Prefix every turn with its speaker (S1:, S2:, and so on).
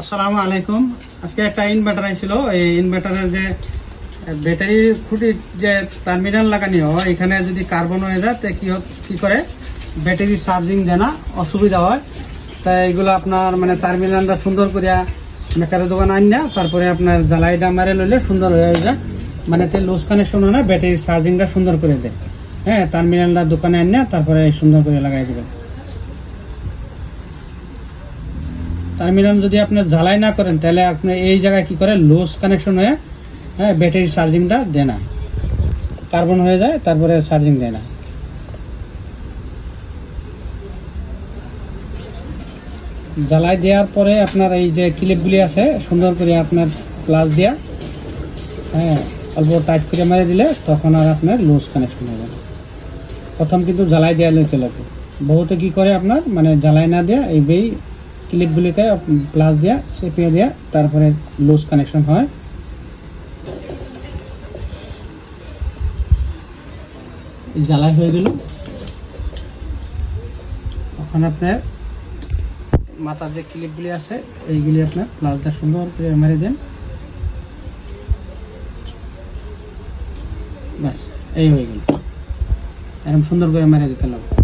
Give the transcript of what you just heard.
S1: আসসালামু আলাইকুম। আজকে একটা ইনভার্টার আইছিল। এই ইনভার্টারের যে ব্যাটারির খুঁটি যে টার্মিনাল লাগানি হয়, এখানে যদি কার্বন হয়ে যায় তো কি করে ব্যাটারি চার্জিং দেয় না, অসুবিধা হয়। তাই এগুলো আপনার মানে টার্মিনালটা সুন্দর করিয়া মেকারের দোকানে আন না, তারপরে আপনার জ্বালাইটা মারে লইলে সুন্দর হয়ে যায়। মানে তে লুজ কানেকশন হয় না, ব্যাটারির চার্জিংটা সুন্দর করে দেয়। হ্যাঁ, টার্মিনালটা দোকানে আন না, তারপরে সুন্দর করে লাগাই দেবেন। টার্মিনাল যদি আপনি জ্বালাই না করেন তাহলে আপনি এই জায়গায় কি করে লুজ কানেকশন হয়ে ব্যাটারি চার্জিংটা দেয় না, কার্বন হয়ে যায়, তারপরে চার্জিং দেয় না। জ্বালাই দেওয়ার পরে আপনার এই যে ক্লিপগুলি আছে সুন্দর করে আপনার প্লাস দিয়া অল্প টাইট করে মেরে দিলে তখন আর আপনার লুজ কানেকশন হবে না। প্রথম কিন্তু জ্বালাই দেওয়া লইতে লাগবে। বহুতে কি করে আপনার মানে জ্বালাই না দেয়া এই ক্লিপগুলিকে প্লাস দেওয়া চেপিয়ে দেওয়া, তারপরে লুজ কানেকশন হয়। জ্বালাই হয়ে গেল, এখন আপনার মাথার যে ক্লিপগুলি আছে এইগুলি আপনার প্লাস দিয়ে সুন্দর করে মেরে দেন। ব্যাস, এই হয়ে গেল। এরকম সুন্দর করে মেরে দিতে লাগবে।